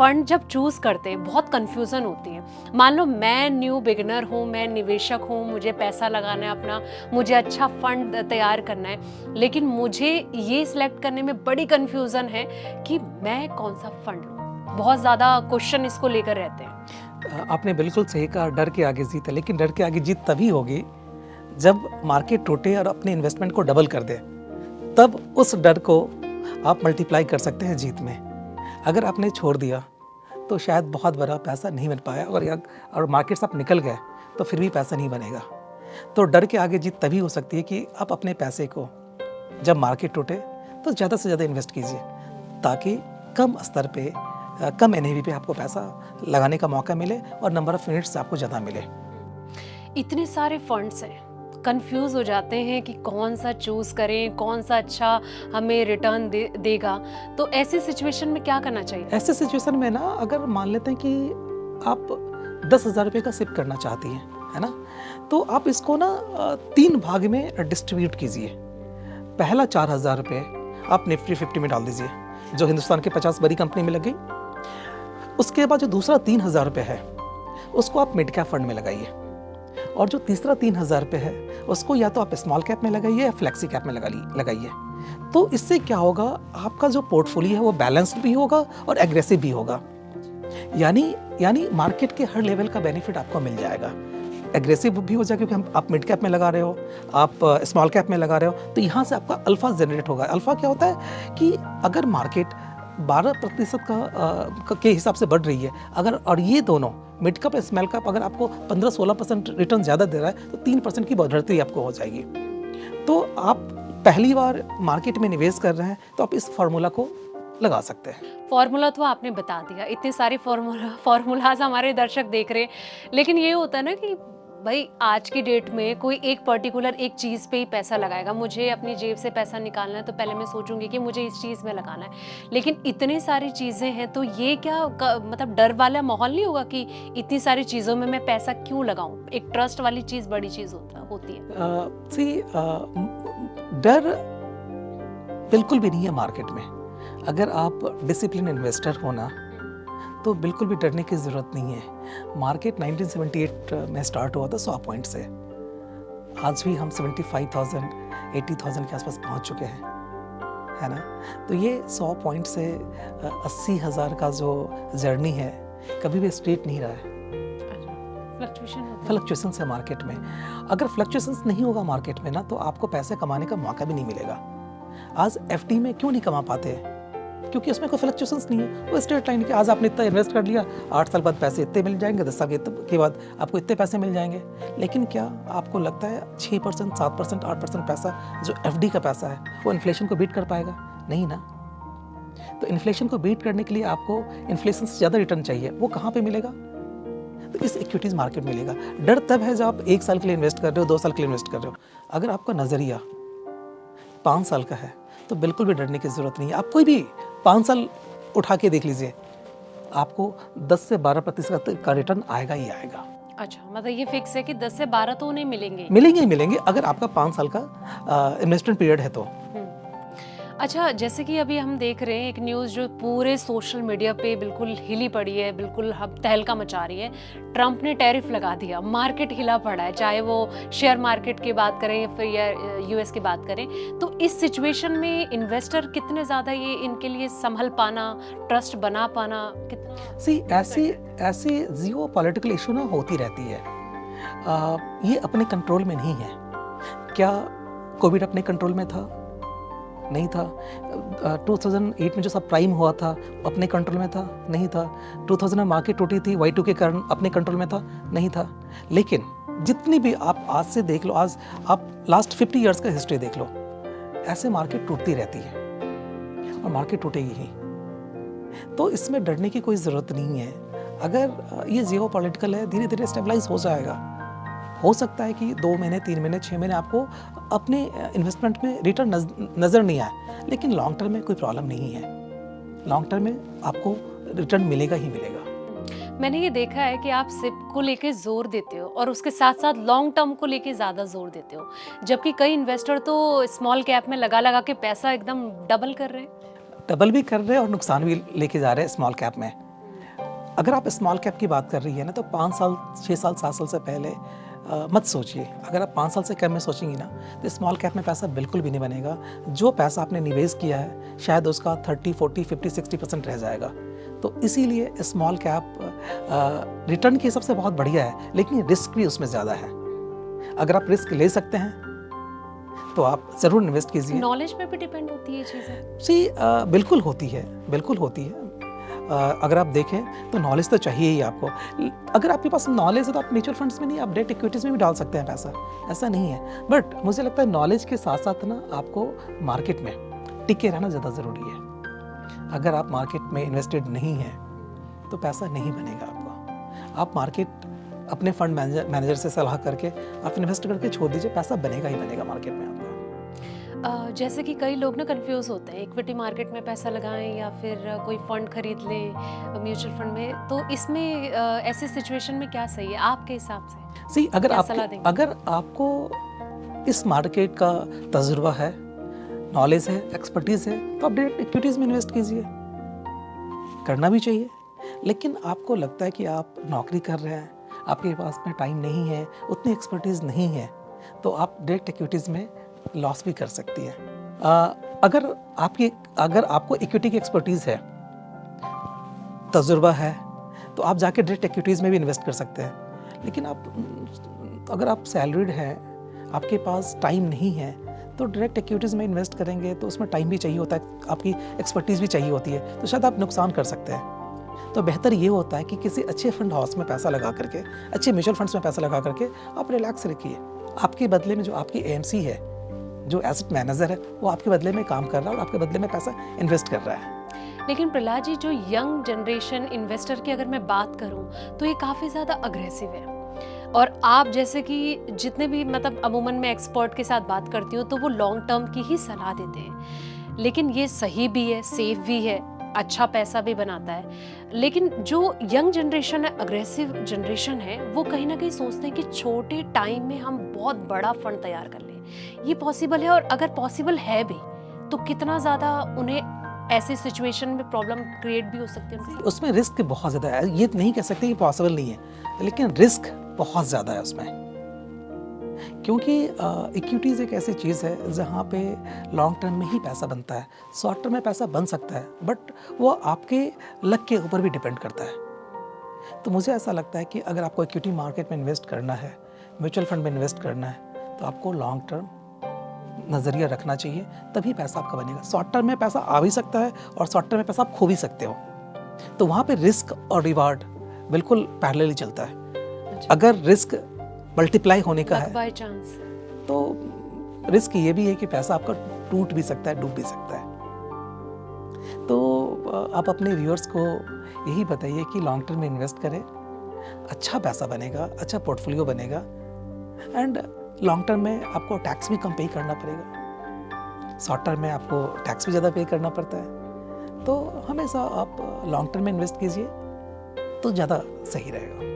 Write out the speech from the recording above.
Fund जब choose करते हैं बहुत कन्फ्यूज़न होती है। मान लो मैं न्यू बिगिनर हूँ, मैं निवेशक हूँ, मुझे पैसा लगाना है अपना, मुझे अच्छा फंड तैयार करना है, लेकिन मुझे ये सिलेक्ट करने में बड़ी कन्फ्यूज़न है कि मैं कौन सा फंड लूँ। बहुत ज़्यादा क्वेश्चन इसको लेकर रहते हैं। आपने बिल्कुल सही कहा, डर के आगे जीत है, लेकिन डर के आगे जीत तभी होगी जब मार्केट टूटे और अपने इन्वेस्टमेंट को डबल कर दे, तब उस डर को आप मल्टीप्लाई कर सकते हैं जीत में। अगर आपने छोड़ दिया तो शायद बहुत बड़ा पैसा नहीं बन पाया, और मार्केट से आप निकल गए तो फिर भी पैसा नहीं बनेगा। तो डर के आगे जीत तभी हो सकती है कि आप अपने पैसे को जब मार्केट टूटे तो ज़्यादा से ज़्यादा इन्वेस्ट कीजिए, ताकि कम स्तर पे, कम एनएवी पे आपको पैसा लगाने का मौका मिले और नंबर ऑफ यूनिट्स आपको ज़्यादा मिले। इतने सारे फंड्स हैं, कंफ्यूज हो जाते हैं कि कौन सा चूज़ करें, कौन सा अच्छा हमें रिटर्न देगा। तो ऐसी सिचुएशन में क्या करना चाहिए? ऐसे सिचुएशन में ना, अगर मान लेते हैं कि आप 10,000 रुपये का सिप करना चाहती हैं, है ना, तो आप इसको ना 3 भाग में डिस्ट्रीब्यूट कीजिए। पहला 4,000 रुपये आप निफ्टी 50 में डाल दीजिए, जो हिंदुस्तान के 50 बड़ी कंपनी में लग गई। उसके बाद जो दूसरा 3,000 रुपये है उसको आप मिड कैप फंड में लगाइए, और जो तीसरा 3,000 रुपये है उसको या तो आप स्मॉल कैप में लगाइए या फ्लेक्सी कैप में लगाइए। तो इससे क्या होगा, आपका जो पोर्टफोलियो है वो बैलेंस्ड भी होगा और एग्रेसिव भी होगा। यानी मार्केट के हर लेवल का बेनिफिट आपको मिल जाएगा। एग्रेसिव भी हो जाएगा क्योंकि आप मिड कैप में लगा रहे हो, आप स्मॉल कैप में लगा रहे हो, तो यहाँ से आपका अल्फा जनरेट होगा। अल्फा क्या होता है कि अगर मार्केट 12% के हिसाब से बढ़ रही है, अगर और ये दोनों मिड कैप और स्मॉल कैप अगर आपको 15-16% रिटर्न ज़्यादा दे रहा है तो 3% की बढ़ोतरी आपको हो जाएगी। तो आप पहली बार मार्केट में निवेश कर रहे हैं तो आप इस फार्मूला को लगा सकते हैं। फॉर्मूला तो आपने बता दिया, इतने सारे फॉर्मूलाज हमारे दर्शक देख रहे हैं, लेकिन ये होता है ना कि भाई आज की डेट में कोई एक पर्टिकुलर एक चीज़ पे ही पैसा लगाएगा। मुझे अपनी जेब से पैसा निकालना है तो पहले मैं सोचूंगी कि मुझे इस चीज़ में लगाना है, लेकिन इतनी सारी चीज़ें हैं तो ये क्या मतलब डर वाला माहौल नहीं होगा कि इतनी सारी चीज़ों में मैं पैसा क्यों लगाऊं? एक ट्रस्ट वाली चीज़ बड़ी चीज़ होती है। डर बिल्कुल भी नहीं है मार्केट में। अगर आप डिसिप्लिन इन्वेस्टर हो ना, तो बिल्कुल भी डरने की ज़रूरत नहीं है। मार्केट 1978 में स्टार्ट हुआ था 100 पॉइंट से, आज भी हम 75,000 80,000 के आसपास पहुंच चुके हैं, है ना। तो ये 100 पॉइंट से 80,000 का जो जर्नी है कभी भी स्ट्रेट नहीं रहा है। फ्लक्चुएशंस है मार्केट में। अगर फ्लक्चुएशंस नहीं होगा मार्केट में ना, तो आपको पैसे कमाने का मौका भी नहीं मिलेगा। आज एफडी में क्यों नहीं कमा पाते? क्योंकि उसमें कोई फ्लक्चुएशंस नहीं है। वो स्ट्रेट लाइन कि आज आपने इतना इन्वेस्ट कर लिया, 8 साल बाद पैसे इतने मिल जाएंगे, 10 साल के बाद आपको इतने पैसे मिल जाएंगे। लेकिन क्या आपको लगता है 6%, 7%, 8% पैसा जो एफडी का पैसा है वो इन्फ्लेशन को बीट कर पाएगा? नहीं ना। तो इन्फ्लेशन को बीट करने के लिए आपको इन्फ्लेशन से ज़्यादा रिटर्न चाहिए। वो कहाँ पर मिलेगा? तो इस इक्विटीज़ मार्केट मिलेगा। डर तब है जब आप 1 साल के लिए इन्वेस्ट कर रहे हो, 2 साल के लिए इन्वेस्ट कर रहे हो। अगर आपका नज़रिया 5 साल का है तो बिल्कुल भी डरने की ज़रूरत नहीं है। आप कोई भी 5 साल उठा के देख लीजिए, आपको 10 से 12% का रिटर्न आएगा ही आएगा। अच्छा, मतलब ये फिक्स है कि 10 से 12 तो उन्हें मिलेंगे ही मिलेंगे अगर आपका 5 साल का इन्वेस्टमेंट पीरियड है तो। अच्छा, जैसे कि अभी हम देख रहे हैं एक न्यूज़ जो पूरे सोशल मीडिया पे बिल्कुल हिली पड़ी है, बिल्कुल तहलका मचा रही है। ट्रंप ने टैरिफ लगा दिया, मार्केट हिला पड़ा है, चाहे वो शेयर मार्केट की बात करें या फिर या यूएस की बात करें। तो इस सिचुएशन में इन्वेस्टर कितने ज़्यादा ये इनके लिए संभल पाना, ट्रस्ट बना पाना कितना? ऐसी जियो पॉलिटिकल इशू ना होती रहती है। ये अपने कंट्रोल में नहीं है। क्या कोविड अपने कंट्रोल में था? नहीं था। 2008 में जो सब प्राइम हुआ था अपने कंट्रोल में था? नहीं था। 2000 में मार्केट टूटी थी Y2 के कारण, अपने कंट्रोल में था? नहीं था। लेकिन जितनी भी आप आज से देख लो, आज आप लास्ट 50 इयर्स का हिस्ट्री देख लो, ऐसे मार्केट टूटती रहती है और मार्केट टूटेगी ही। तो इसमें डरने की कोई ज़रूरत नहीं है। अगर ये जियो पॉलिटिकल है, धीरे धीरे स्टेबलाइज हो जाएगा। हो सकता है कि 2 महीने, 3 महीने, 6 महीने आपको अपने इन्वेस्टमेंट में रिटर्न नज़र नहीं आए, लेकिन लॉन्ग टर्म में कोई प्रॉब्लम नहीं है। लॉन्ग टर्म में आपको रिटर्न मिलेगा ही मिलेगा। मैंने ये देखा है कि आप सिप को लेके जोर देते हो और उसके साथ साथ लॉन्ग टर्म को लेके ज़्यादा जोर देते हो, जबकि कई इन्वेस्टर तो स्मॉल कैप में लगा के पैसा एकदम डबल कर रहे हैं। डबल भी कर रहे हैं और नुकसान भी लेके जा रहे हैं स्मॉल कैप में। अगर आप स्मॉल कैप की बात कर रही है ना, तो 5 साल 6 साल 7 साल से पहले मत सोचिए। अगर आप 5 साल से कम में सोचेंगी ना, तो स्मॉल कैप में पैसा बिल्कुल भी नहीं बनेगा। जो पैसा आपने निवेश किया है शायद उसका 30 40 50 60% रह जाएगा। तो इसीलिए स्मॉल कैप रिटर्न के हिसाब से बहुत बढ़िया है, लेकिन रिस्क भी उसमें ज़्यादा है। अगर आप रिस्क ले सकते हैं तो आप ज़रूर इन्वेस्ट कीजिए। नॉलेज पे भी डिपेंड होती है ये चीज़ें। जी बिल्कुल होती है, बिल्कुल होती है। अगर आप देखें तो नॉलेज तो चाहिए ही आपको। अगर आपके पास नॉलेज है तो आप म्यूचुअल फंड्स में नहीं, आप डेट इक्विटीज़ में भी डाल सकते हैं पैसा, ऐसा नहीं है। बट मुझे लगता है नॉलेज के साथ साथ ना आपको मार्केट में टिके रहना ज़्यादा ज़रूरी है। अगर आप मार्केट में इन्वेस्टेड नहीं हैं तो पैसा नहीं बनेगा आपका। आप मार्केट अपने फंड मैनेजर से सलाह करके आप इन्वेस्ट करके छोड़ दीजिए, पैसा बनेगा ही बनेगा मार्केट में आपका। जैसे कि कई लोग ना कंफ्यूज होते हैं, इक्विटी मार्केट में पैसा लगाएं या फिर कोई फंड खरीद लें म्यूचुअल फंड में, तो इसमें ऐसे सिचुएशन में क्या सही है आपके हिसाब से? सी क्या अगर आपको इस मार्केट का तजुर्बा है, नॉलेज है, एक्सपर्टीज है, तो आप डायरेक्ट इक्विटीज़ में इन्वेस्ट कीजिए, करना भी चाहिए। लेकिन आपको लगता है कि आप नौकरी कर रहे हैं, आपके पास में टाइम नहीं है, उतनी एक्सपर्टीज़ नहीं है, तो आप डायरेक्ट इक्विटीज़ में लॉस भी कर सकती है। अगर आपको इक्विटी की एक्सपर्टीज़ है, तजुर्बा है, तो आप जाके डायरेक्ट इक्विटीज़ में भी इन्वेस्ट कर सकते हैं। लेकिन अगर आप सैलरीड हैं, आपके पास टाइम नहीं है, तो डायरेक्ट इक्विटीज़ में इन्वेस्ट करेंगे तो उसमें टाइम भी चाहिए होता है, आपकी एक्सपर्टीज़ भी चाहिए होती है, तो शायद आप नुकसान कर सकते हैं। तो बेहतर ये होता है कि किसी अच्छे फंड हाउस में पैसा लगा करके, अच्छे म्यूचुअल फंड्स में पैसा लगा करके आप रिलैक्स रखिए। आपके बदले में जो आपकी एएमसी है, जो एसेट मैनेजर है, वो आपके बदले में काम कर रहा है और आपके बदले में पैसा इन्वेस्ट कर रहा है। लेकिन प्रहलाद जी, जो यंग जनरेशन इन्वेस्टर की अगर मैं बात करूं तो ये काफ़ी ज़्यादा अग्रेसिव है, और आप जैसे कि जितने भी मतलब अमूमन मैं एक्सपर्ट के साथ बात करती हूँ तो वो लॉन्ग टर्म की ही सलाह देते हैं। लेकिन ये सही भी है, सेफ भी है, अच्छा पैसा भी बनाता है। लेकिन जो यंग जनरेशन है, अग्रेसिव जनरेशन है, वो कहीं ना कहीं सोचते हैं कि छोटे टाइम में हम बहुत बड़ा फंड तैयार कर लें। ये पॉसिबल है? और अगर पॉसिबल है भी तो कितना ज़्यादा उन्हें ऐसे सिचुएशन में प्रॉब्लम क्रिएट भी हो सकती है? उसमें रिस्क बहुत ज़्यादा है। ये नहीं कह सकते कि पॉसिबल नहीं है, लेकिन रिस्क बहुत ज़्यादा है उसमें। क्योंकि इक्विटीज़ एक ऐसी चीज़ है जहाँ पे लॉन्ग टर्म में ही पैसा बनता है। शॉर्ट टर्म में पैसा बन सकता है, बट वो आपके लक के ऊपर भी डिपेंड करता है। तो मुझे ऐसा लगता है कि अगर आपको इक्विटी मार्केट में इन्वेस्ट करना है, म्यूचुअल फंड में इन्वेस्ट करना है, तो आपको लॉन्ग टर्म नज़रिया रखना चाहिए, तभी पैसा आपका बनेगा। शॉर्ट टर्म में पैसा आ भी सकता है और शॉर्ट टर्म में पैसा आप खो भी सकते हो। तो वहाँ पे रिस्क और रिवार्ड बिल्कुल पैरेलली चलता है। अगर रिस्क मल्टीप्लाई होने का है बाय चांस, तो रिस्क ये भी है कि पैसा आपका टूट भी सकता है, डूब भी सकता है। तो आप अपने व्यूअर्स को यही बताइए कि लॉन्ग टर्म में इन्वेस्ट करें, अच्छा पैसा बनेगा, अच्छा पोर्टफोलियो बनेगा, एंड लॉन्ग टर्म में आपको टैक्स भी कम पे करना पड़ेगा, शॉर्ट टर्म में आपको टैक्स भी ज़्यादा पे करना पड़ता है। तो हमेशा आप लॉन्ग टर्म में इन्वेस्ट कीजिए तो ज़्यादा सही रहेगा।